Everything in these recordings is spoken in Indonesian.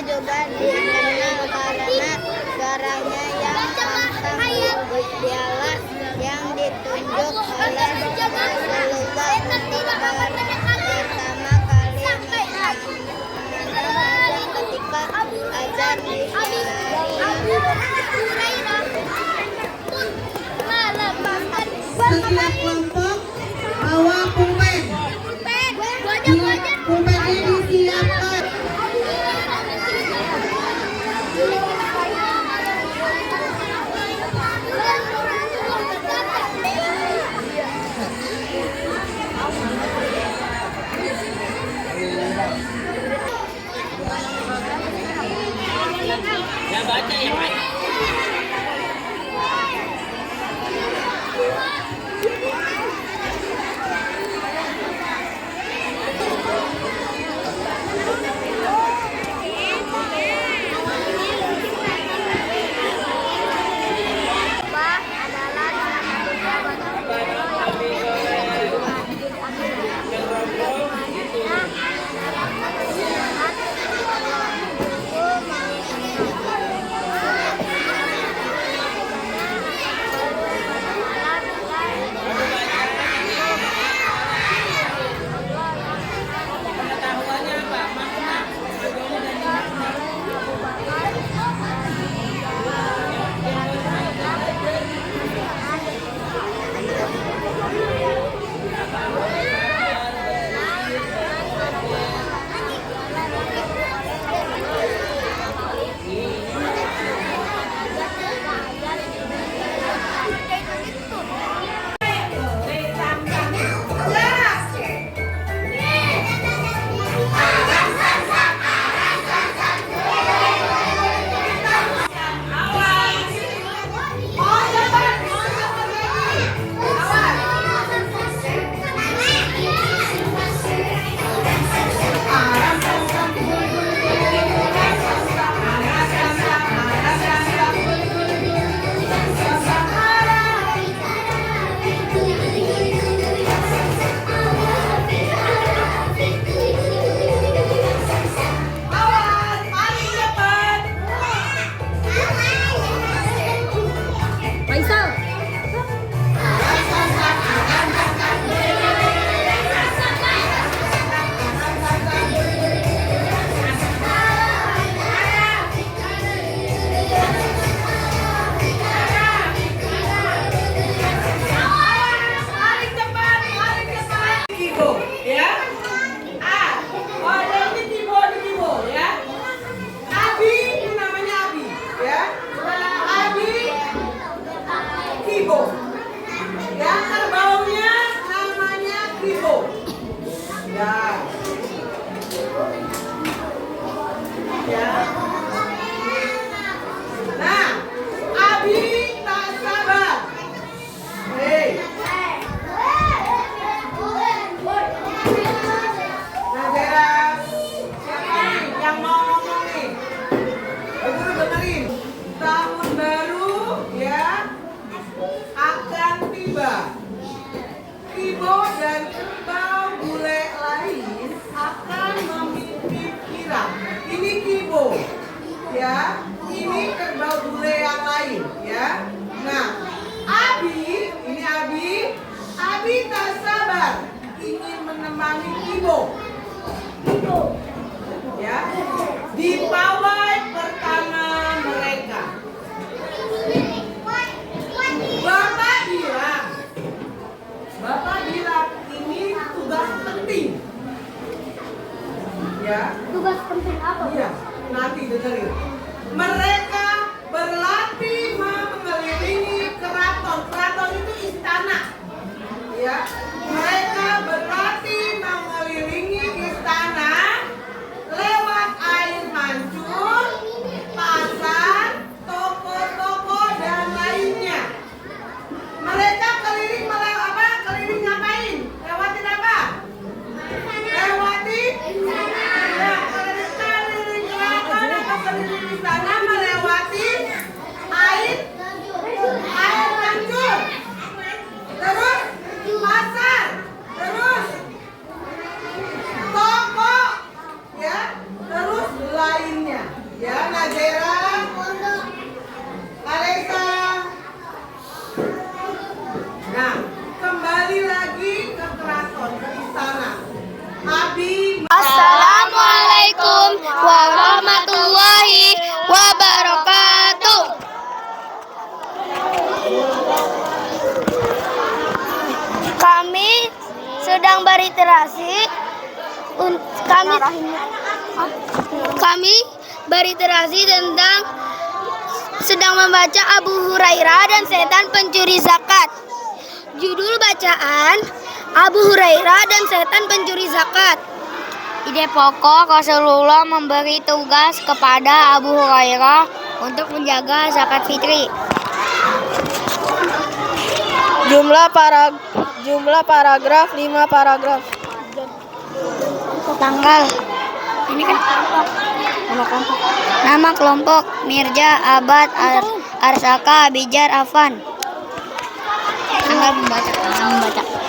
juga dikenal karena suaranya yang lantang dialah yang ditunjuk oleh Rasulullah untuk pertama kali mengadzan ketika azan Setiap kelompok bawa pulpen. Pulpennya disiapkan. Ya baca yang lain. Kibo dan kerbau bule lain akan memimpin kirap. Ini Kibo, ya. Ini kerbau bule yang lain, ya. Nah, Abi, ini Abi tak sabar ingin menemani Kibo, ya, di pawai pertama mereka. Bapak bilang ini tugas penting. Ya. Tugas penting apa? Iya, nanti dengerin. Mereka berlatih mengelilingi keraton. Keraton itu istana. Ya. Mereka berlatih mengelilingi istana lewat air mancur, pasar, toko-toko dan lainnya. Mereka keliling keliling ngapain? Lewatin apa? Lewatin istana. Ya, keliling keraton atau keliling istana melewati air mancur. Terus pasar. Terus Ya, Nazera. Alisa. Nah, kembali lagi ke keraton, ke istana. Abi. Assalamualaikum warahmatullahi wabarakatuh. Kami sedang berliterasi. Kami berliterasi tentang sedang membaca Abu Hurairah dan setan pencuri zakat. Judul bacaan Abu Hurairah dan setan pencuri zakat. Ide pokok Rasulullah memberi tugas kepada Abu Hurairah untuk menjaga zakat fitri. Jumlah paragraf 5 paragraf. Tanggal. Ini kan nama kelompok Mirja, Abad, Arsaka, Bijar, Afan. Tanggal membaca.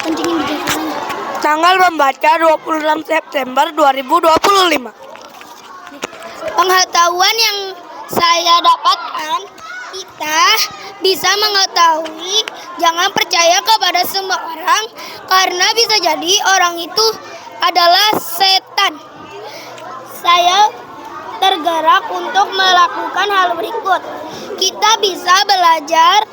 Kencingin bijaksana. Tanggal membaca 26 September 2025. Pengetahuan yang saya dapatkan, kita bisa mengetahui jangan percaya kepada semua orang karena bisa jadi orang itu adalah setan. Saya tergerak untuk melakukan hal berikut. Kita bisa belajar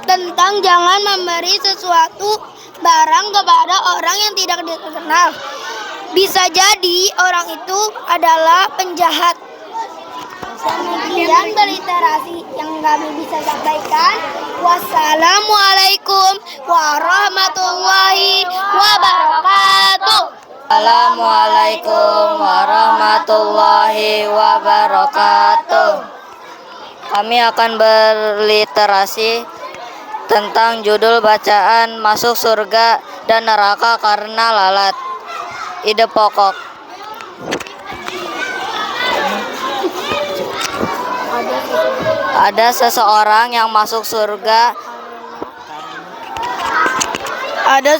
tentang jangan memberi sesuatu barang kepada orang yang tidak dikenal. Bisa jadi orang itu adalah penjahat. Demikian berliterasi yang kami bisa sampaikan. Wassalamualaikum warahmatullahi wabarakatuh. Assalamualaikum warahmatullahi wabarakatuh. Kami akan berliterasi tentang judul bacaan masuk surga dan neraka karena lalat. Ide pokok. Ada seseorang yang masuk surga. Ada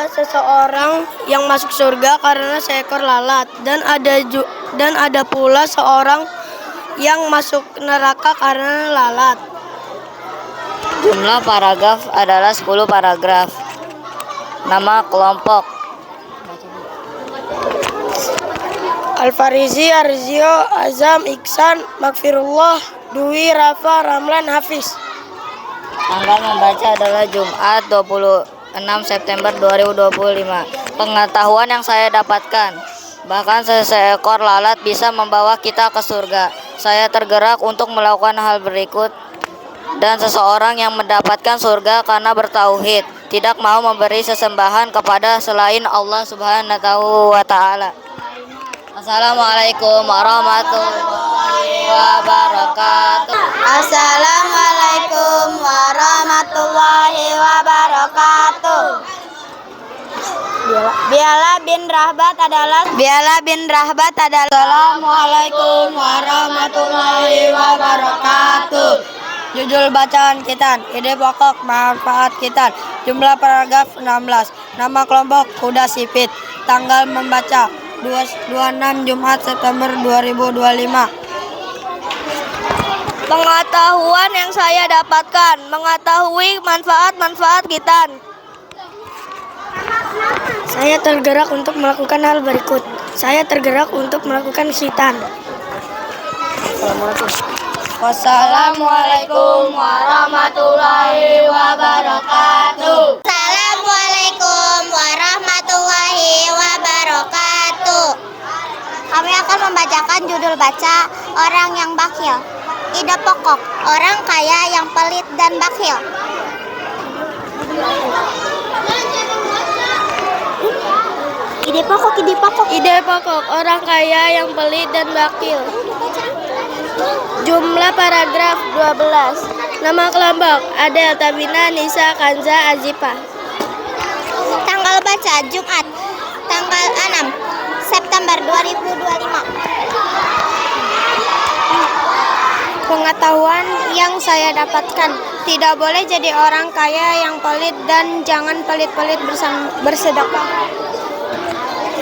seseorang yang masuk surga karena seekor lalat dan ada pula seorang yang masuk neraka karena lalat. Jumlah paragraf adalah 10 paragraf. Nama kelompok. Al-Farizi, Arzio, Azam, Iksan, Makfirullah, Dwi, Rafa, Ramlan, Hafiz. Tanggal membaca adalah Jumat 26 September 2025. Pengetahuan yang saya dapatkan, bahkan seekor lalat bisa membawa kita ke surga. Saya tergerak untuk melakukan hal berikut. Dan seseorang yang mendapatkan surga karena bertauhid, tidak mau memberi sesembahan kepada selain Allah Subhanahu wa Ta'ala. Assalamualaikum warahmatullahi wabarakatuh. Assalamualaikum warahmatullahi wabarakatuh. Biala bin Rahbat adalah Assalamualaikum warahmatullahi wabarakatuh. Judul bacaan kita, ide pokok, manfaat kita. Jumlah paragraf 16. Nama kelompok kuda sipit. Tanggal membaca 26 Jumat September 2025. pengetahuan yang saya dapatkan, mengetahui manfaat-manfaat kita. Saya tergerak untuk melakukan hal berikut. Saya tergerak untuk melakukan khitan. Wassalamualaikum warahmatullahi wabarakatuh. Assalamualaikum warahmatullahi wabarakatuh. Kami akan membacakan judul baca orang yang bakhil. Ide pokok, orang kaya yang pelit dan bakhil. Ide pokok, orang kaya yang pelit dan bakhil. Jumlah paragraf 12. Nama kelompok Adel, Tabina, Nisa, Kanza, Azifah. Tanggal baca Jumat, tanggal 6 September 2025. Pengetahuan yang saya dapatkan, tidak boleh jadi orang kaya yang pelit dan jangan pelit-pelit bersedekah.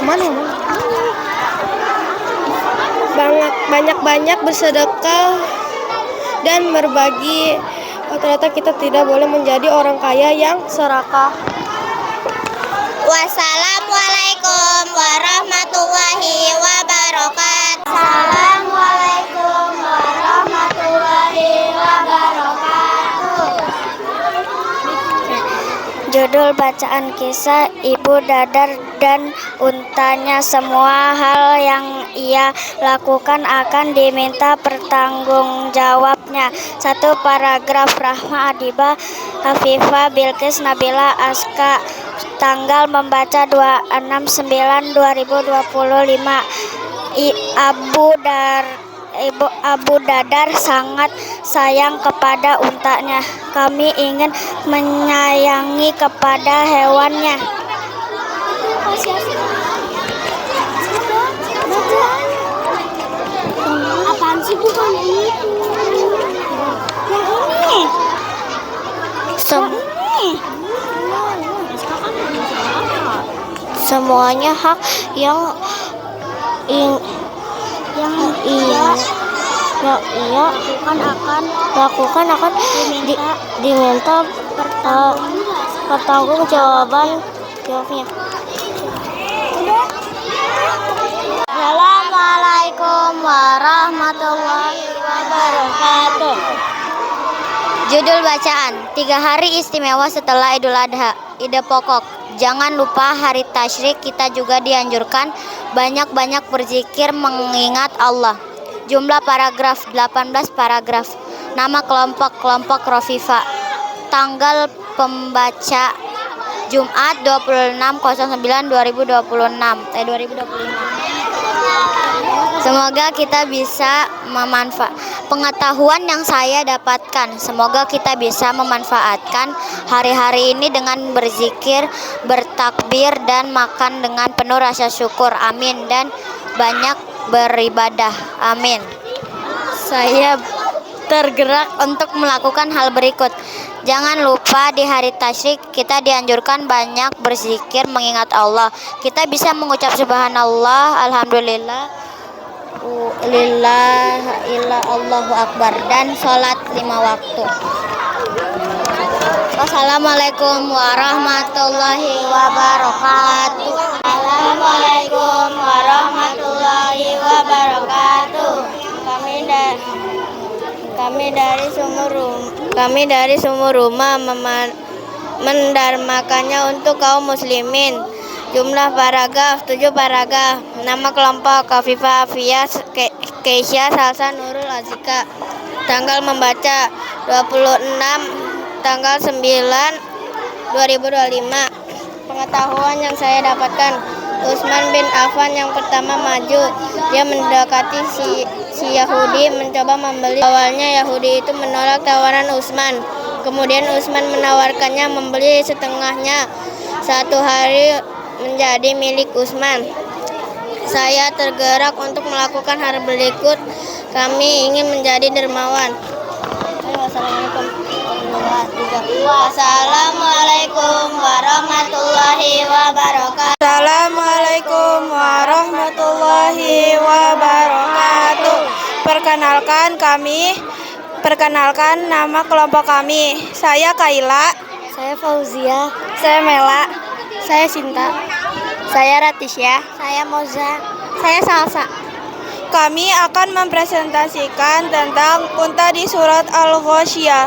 Mana? banyak-banyak bersedekah dan berbagi. Ternyata kita tidak boleh menjadi orang kaya yang serakah. Wassalamualaikum warahmatullahi wabarakatuh. Assalamualaikum warahmatullahi wabarakatuh. Judul bacaan kisah Ibu Dadar dan untanya. Semua hal yang ia lakukan akan diminta pertanggungjawabnya. 1. Paragraf. Rahma Adibah Hafifah Bilqis Nabila Aska. Tanggal membaca 26/9/2025. Abu Dadar sangat sayang kepada untanya. Kami ingin menyayangi kepada hewannya. Apaan sih, bukan itu? Yang ini. Semuanya hak yang ia lakukan akan diminta pertanggungjawabannya. Assalamualaikum warahmatullahi wabarakatuh. Judul bacaan 3 hari istimewa setelah Idul Adha. Ide pokok: jangan lupa hari tasyrik kita juga dianjurkan banyak-banyak berzikir mengingat Allah. Jumlah paragraf 18 paragraf. Nama kelompok Rofifa. Tanggal pembaca Jumat 26/09/2025. Semoga kita bisa pengetahuan yang saya dapatkan. Semoga kita bisa memanfaatkan hari-hari ini dengan berzikir, bertakbir, dan makan dengan penuh rasa syukur. Amin. Dan banyak beribadah. Amin. Saya tergerak untuk melakukan hal berikut. Jangan lupa di hari tasyrik kita dianjurkan banyak berzikir mengingat Allah. Kita bisa mengucap subhanallah, alhamdulillah, Allahu akbar, dan sholat 5 waktu. Wassalamualaikum warahmatullahi wabarakatuh. Assalamualaikum warahmatullahi wabarakatuh. Kami dari Sumur Rumah mendarmakannya untuk kaum muslimin. Jumlah paragraf 7 paragraf. Nama kelompok Afifah Afia Keisha Salsa Nurul Azika. Tanggal membaca 26/9/2025. Pengetahuan yang saya dapatkan: Utsman bin Affan yang pertama maju. Dia mendekati si Yahudi mencoba membeli. Awalnya Yahudi itu menolak tawaran Utsman. Kemudian Utsman menawarkannya membeli setengahnya. 1 hari menjadi milik Utsman. Saya tergerak untuk melakukan hal berikut. Kami ingin menjadi dermawan. Wassalamualaikum warahmatullahi wabarakatuh. Assalamualaikum warahmatullahi wabarakatuh. Perkenalkan nama kelompok kami. Saya Kaila. Saya Fauzia. Saya Mela. Saya Sinta. Saya Ratisya. Saya Moza. Saya Salsa. Kami akan mempresentasikan tentang unta di surat Al-Ghasyiyah.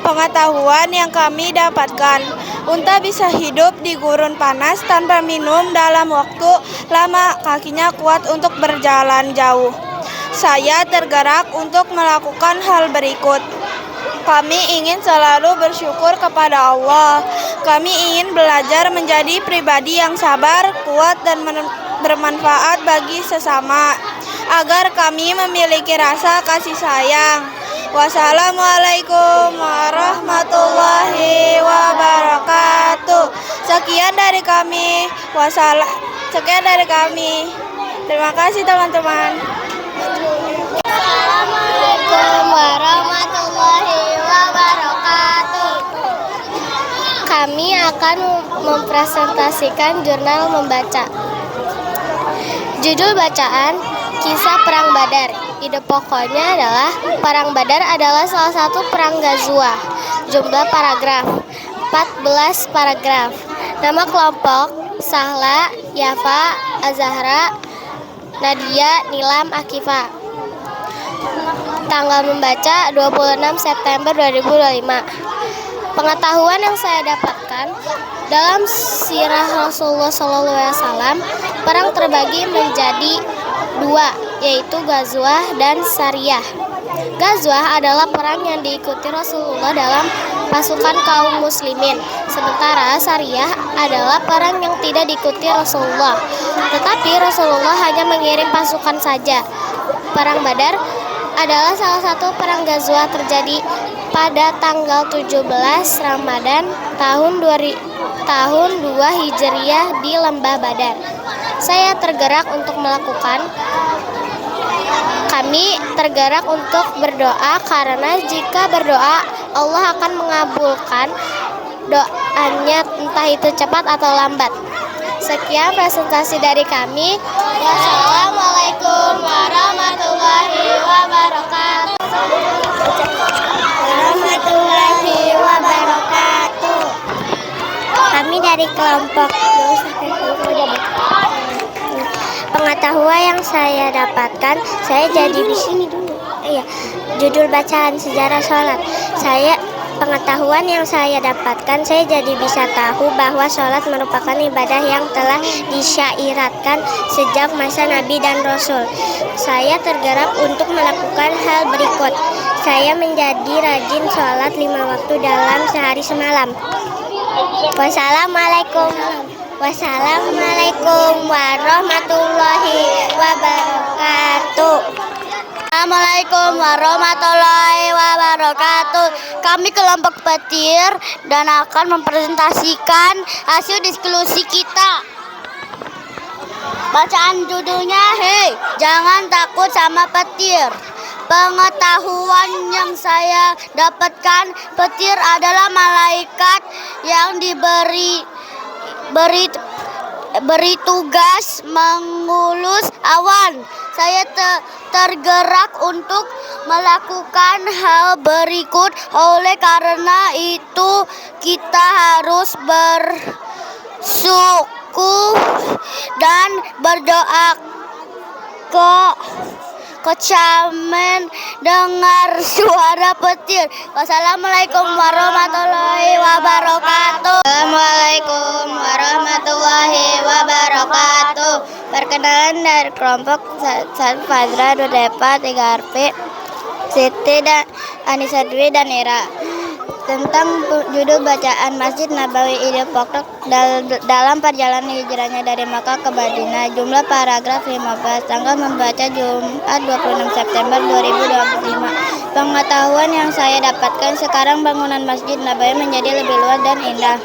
Pengetahuan yang kami dapatkan: unta bisa hidup di gurun panas tanpa minum dalam waktu lama. Kakinya kuat untuk berjalan jauh. Saya tergerak untuk melakukan hal berikut. Kami ingin selalu bersyukur kepada Allah. Kami ingin belajar menjadi pribadi yang sabar, kuat, dan bermanfaat bagi sesama, agar kami memiliki rasa kasih sayang. Wassalamualaikum warahmatullahi wabarakatuh. Sekian dari kami. Terima kasih teman-teman. Assalamualaikum warahmatullahi wabarakatuh. Kami akan mempresentasikan jurnal membaca. Judul bacaan Kisah Perang Badar. Ide pokoknya adalah Perang Badar adalah salah satu perang Ghazwah. Jumlah paragraf 14 paragraf. Nama kelompok Sahla, Yafa, Azahra, Nadia, Nilam, Akifa. Tanggal membaca 26 September 2025. Pengetahuan yang saya dapatkan dalam sirah Rasulullah SAW, perang terbagi menjadi dua, yaitu Ghazwah dan Sariyah. Ghazwah adalah perang yang diikuti Rasulullah dalam pasukan kaum muslimin, sementara Sariyah adalah perang yang tidak diikuti Rasulullah, tetapi Rasulullah hanya mengirim pasukan saja. Perang Badar adalah salah satu perang Ghazwah terjadi pada tanggal 17 Ramadan tahun 2 Hijriah di Lembah Badar. Kami tergerak untuk berdoa karena jika berdoa Allah akan mengabulkan doanya entah itu cepat atau lambat. Sekian presentasi dari kami. Wassalamualaikum warahmatullahi wabarakatuh. Warahmatullahi wabarakatuh. Kami dari kelompok pengetahuan yang saya dapatkan, saya jadi di sini dulu. Judul bacaan sejarah sholat. Pengetahuan yang saya dapatkan, saya jadi bisa tahu bahwa sholat merupakan ibadah yang telah disyariatkan sejak masa Nabi dan Rasul. Saya tergerak untuk melakukan hal berikut. Saya menjadi rajin sholat 5 waktu dalam sehari semalam. Wassalamualaikum warahmatullahi wabarakatuh. Assalamualaikum warahmatullahi wabarakatuh. Kami kelompok petir dan akan mempresentasikan hasil diskusi kita. Bacaan judulnya, hei, jangan takut sama petir. Pengetahuan yang saya dapatkan, petir adalah malaikat yang beri tugas mengulus awan. Saya tergerak untuk melakukan hal berikut. Oleh karena itu kita harus bersyukur dan berdoa kecaman dengar suara petir. Wassalamualaikum warahmatullahi wabarakatuh. Assalamualaikum warahmatullahi wabarakatuh. Perkenalan dari kelompok Fadra, Dudepa, Tiga Arfi, Siti, dan Anissa Dwi, dan Ira. Tentang judul bacaan Masjid Nabawi, ide pokok dalam perjalanan hijrahnya dari Makkah ke Madinah. Jumlah paragraf 15. Tanggal membaca Jumat 26 September 2025. Pengetahuan yang saya dapatkan, sekarang bangunan Masjid Nabawi menjadi lebih luas dan indah.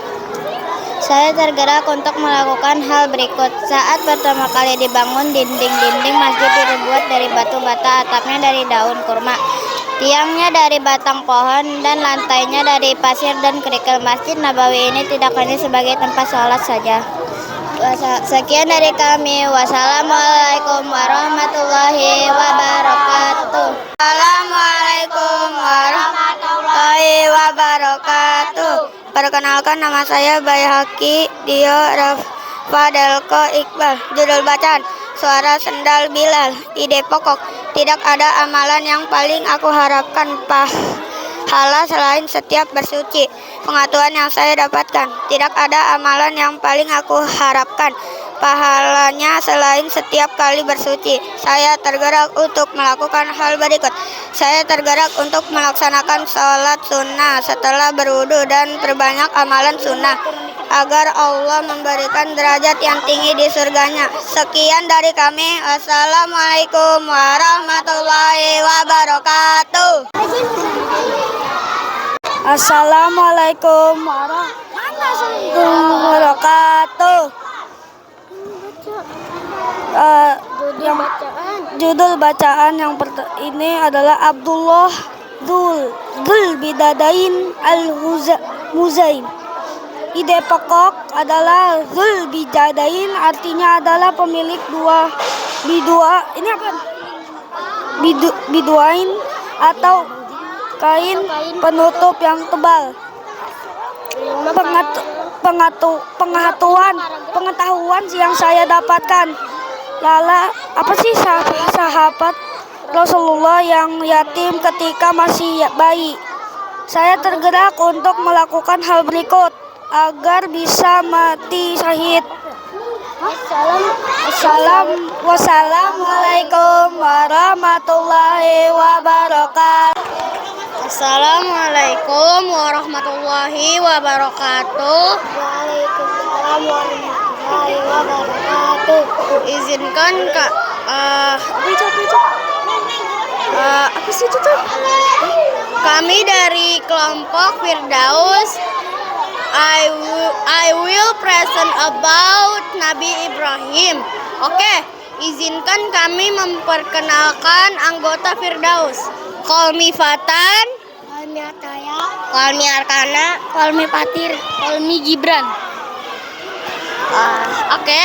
Saya tergerak untuk melakukan hal berikut. Saat pertama kali dibangun, dinding-dinding masjid dibuat dari batu bata, atapnya dari daun kurma, tiangnya dari batang pohon, dan lantainya dari pasir dan kerikil. Masjid Nabawi ini tidak hanya sebagai tempat sholat saja. Sekian dari kami. Wassalamualaikum warahmatullahi wabarakatuh. Assalamualaikum warahmatullahi wabarakatuh. Perkenalkan, nama saya Bayhaki Dio Rafadelko Iqbal. Judul bacaan, Suara Sendal Bilal. Ide pokok, tidak ada amalan yang paling aku harapkan pahala selain setiap bersuci. Pengetahuan yang saya dapatkan, tidak ada amalan yang paling aku harapkan pahalanya selain setiap kali bersuci. Saya tergerak untuk melakukan hal berikut. Saya tergerak untuk melaksanakan sholat sunnah setelah berwudu dan perbanyak amalan sunnah agar Allah memberikan derajat yang tinggi di surganya. Sekian dari kami. Assalamualaikum warahmatullahi wabarakatuh. Assalamualaikum warahmatullahi wabarakatuh. Judul bacaan yang ini adalah Abdullah Dzul Bidadain Al-Muzaim. Ide pokok adalah Zul Bijadain, artinya adalah pemilik biduain atau kain penutup yang tebal. Pengetahuan yang saya dapatkan, Lala apa sih sahabat Rasulullah yang yatim ketika masih bayi. Saya tergerak untuk melakukan hal berikut agar bisa mati syahid. Wassalamualaikum warahmatullahi wabarakatuh. Assalamualaikum warahmatullahi wabarakatuh. Waalaikumsalam warahmatullahi wabarakatuh. Izinkan Kak Apa sih itu tuh? kami dari kelompok Firdaus I will present about Nabi Ibrahim. Oke, izinkan kami memperkenalkan anggota Firdaus. Call me Fatan, Call me Ataya, call me Arkana, call me Patir, call me Gibran. Oke,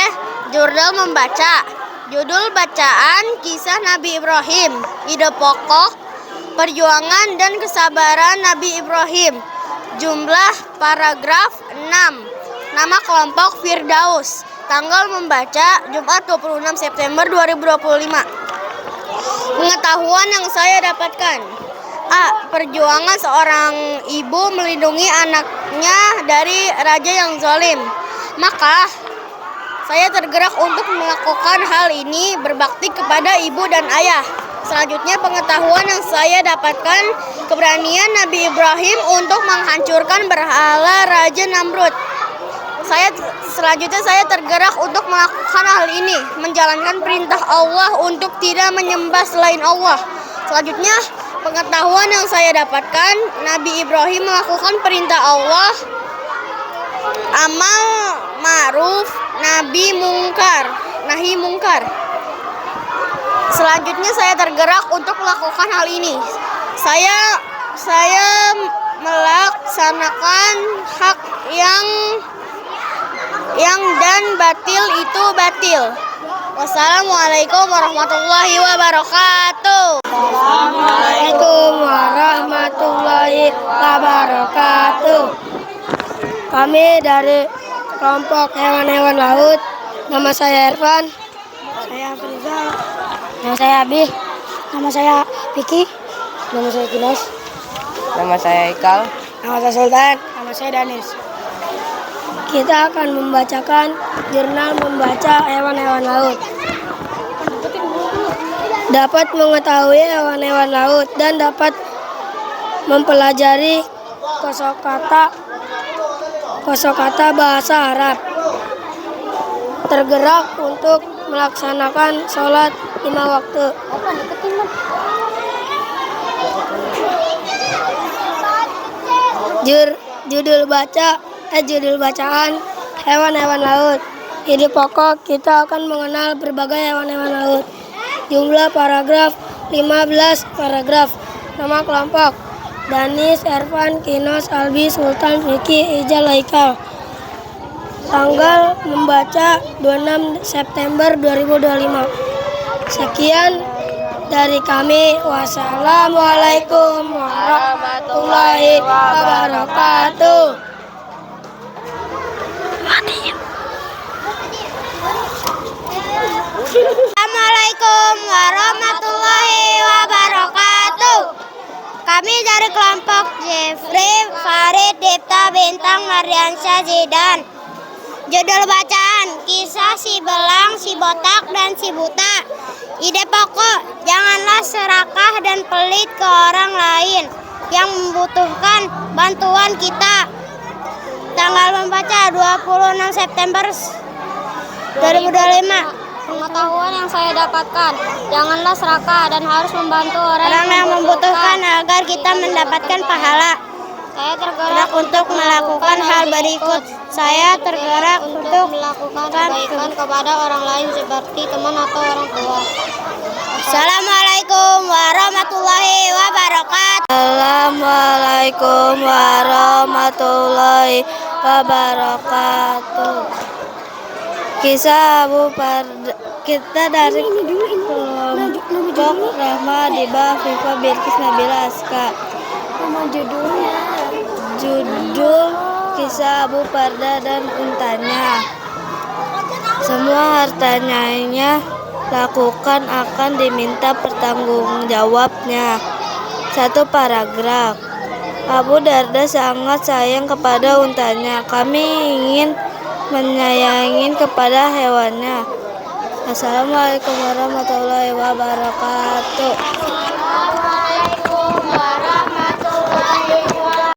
jurnal membaca. Judul bacaan kisah Nabi Ibrahim. Ide pokok, perjuangan dan kesabaran Nabi Ibrahim. Jumlah paragraf 6. Nama kelompok Firdaus. Tanggal membaca Jumat 26 September 2025. Pengetahuan yang saya dapatkan. A. Perjuangan seorang ibu melindungi anaknya dari raja yang zalim. Maka saya tergerak untuk melakukan hal ini, berbakti kepada ibu dan ayah. Selanjutnya pengetahuan yang saya dapatkan, keberanian Nabi Ibrahim untuk menghancurkan berhala Raja Namrud. Selanjutnya saya tergerak untuk melakukan hal ini, menjalankan perintah Allah untuk tidak menyembah selain Allah. Selanjutnya pengetahuan yang saya dapatkan, Nabi Ibrahim melakukan perintah Allah, amal ma'ruf, nahi mungkar. Selanjutnya saya tergerak untuk melakukan hal ini. Saya melaksanakan hak yang dan batil itu batil. Wassalamualaikum warahmatullahi wabarakatuh. Assalamualaikum warahmatullahi wabarakatuh. Kami dari kelompok hewan-hewan laut. Nama saya Irfan. Saya Afrizal, Nama saya Abi. nama saya Vicky, Nama saya Kinas. Nama saya Ikal. Nama saya Sultan. Nama saya Danis. Kita akan membacakan jurnal membaca hewan-hewan laut. Dapat mengetahui hewan-hewan laut dan dapat mempelajari kosakata bahasa Arab. Tergerak untuk melaksanakan sholat 5 waktu. Judul bacaan hewan-hewan laut. Ide pokok, kita akan mengenal berbagai hewan-hewan laut. Jumlah paragraf 15 paragraf. Nama kelompok Danis, Ervan, Kinos, Albi, Sultan, Vicky, Ijal, Haikal. Tanggal membaca 26 September 2025. Sekian dari kami. Wassalamualaikum warahmatullahi wabarakatuh. Assalamualaikum warahmatullahi wabarakatuh. Kami dari kelompok Jeffrey, Farid, Dipta, Bintang, Mardiansyah, Zidan. Judul bacaan, kisah si belang, si botak, dan si buta. Ide pokok, janganlah serakah dan pelit ke orang lain yang membutuhkan bantuan kita. Tanggal membaca 26 September 2025. Pengetahuan yang saya dapatkan, janganlah serakah dan harus membantu orang yang membutuhkan agar kita mendapatkan pahala. Saya tergerak untuk melakukan hal berikut. Saya tergerak untuk melakukan kebaikan kepada orang lain seperti teman atau orang tua. Assalamualaikum warahmatullahi wabarakatuh. Assalamualaikum warahmatullahi warahmatullahi wabarakatuh. Kisah Abu Parda. Kita dari kelompok Rahma di bawah Viva Bilkis Nabila Aska. Judul Kisah Abu Parda dan Untanya. Semua hartanya lakukan akan diminta pertanggungjawabnya. Satu paragraf. Abu Darda sangat sayang kepada untanya. Kami ingin menyayangi kepada hewannya. Assalamualaikum warahmatullahi wabarakatuh.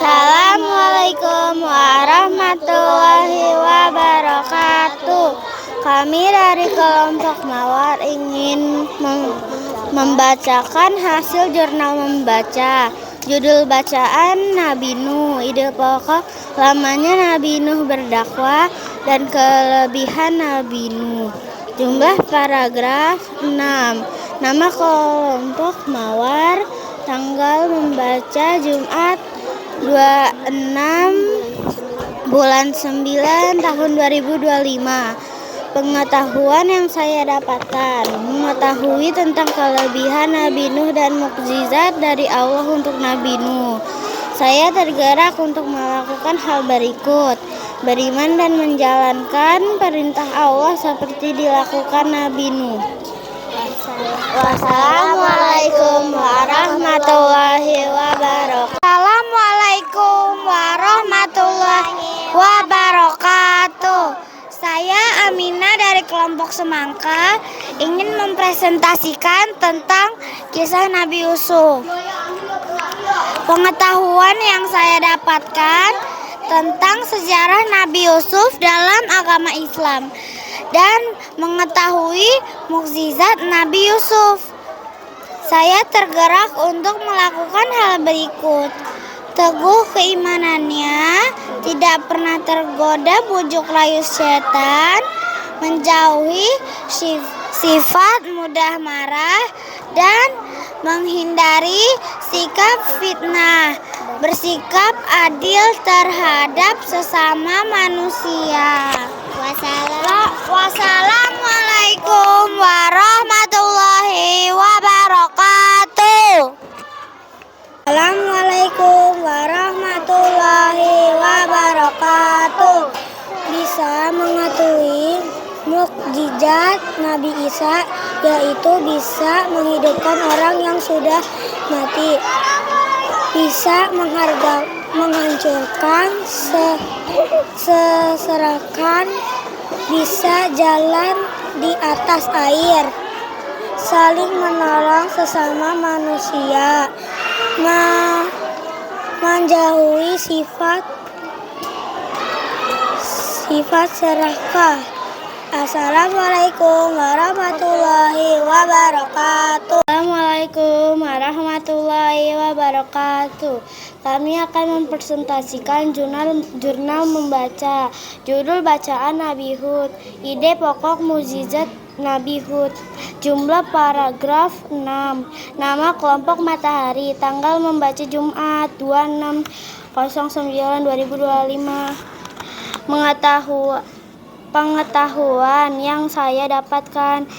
Assalamualaikum warahmatullahi wabarakatuh. Kami dari kelompok Mawar ingin membacakan hasil jurnal membaca. Judul bacaan Nabi Nuh. Ide pokok lamanya Nabi Nuh berdakwah dan kelebihan Nabi Nuh. Jumlah paragraf 6. Nama kelompok Mawar. Tanggal membaca Jumat 26 bulan 9 tahun 2025. Pengetahuan yang saya dapatkan, mengetahui tentang kelebihan Nabi Nuh dan mukjizat dari Allah untuk Nabi Nuh. Saya tergerak untuk melakukan hal berikut: beriman dan menjalankan perintah Allah seperti dilakukan Nabi Nuh. Wassalamualaikum warahmatullahi wabarakatuh. Assalamualaikum warahmatullahi wabarakatuh. Saya Aminah dari kelompok Semangka ingin mempresentasikan tentang kisah Nabi Yusuf. Pengetahuan yang saya dapatkan tentang sejarah Nabi Yusuf dalam agama Islam dan mengetahui mukjizat Nabi Yusuf. Saya tergerak untuk melakukan hal berikut: teguh keimanannya, tidak pernah tergoda bujuk rayu setan, menjauhi sifat mudah marah, dan menghindari sikap fitnah, bersikap adil terhadap sesama manusia. Wassalamualaikum warahmatullahi wabarakatuh. Assalamualaikum warahmatullahi wabarakatuh. Bisa mengetahui mukjizat Nabi Isa, yaitu bisa menghidupkan orang yang sudah mati, bisa menghancurkan seserakan, bisa jalan di atas air, saling menolong sesama manusia, menjauhi sifat serakah. Assalamualaikum warahmatullahi wabarakatuh. Assalamualaikum warahmatullahi wabarakatuh. Kami akan mempresentasikan jurnal membaca. Judul bacaan Nabi Hud. Ide pokok mukjizat Nabi Hud. Jumlah paragraf 6. Nama kelompok Matahari. Tanggal membaca Jumat 26/09/2025. Pengetahuan yang saya dapatkan,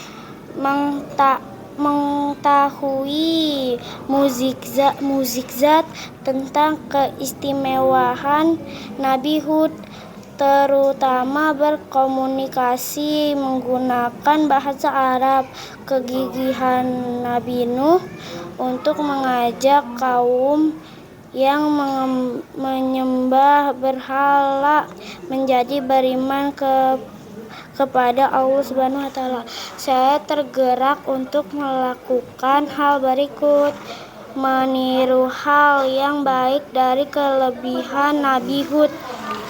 mengetahui mukjizat tentang keistimewaan Nabi Hud, terutama berkomunikasi menggunakan bahasa Arab, kegigihan Nabi Nuh untuk mengajak kaum yang menyembah berhala menjadi beriman kepada Allah Subhanahu wa taala. Saya tergerak untuk melakukan hal berikut: meniru hal yang baik dari kelebihan Nabi Hud.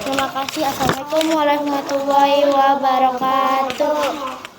Terima kasih. Assalamualaikum warahmatullahi wabarakatuh.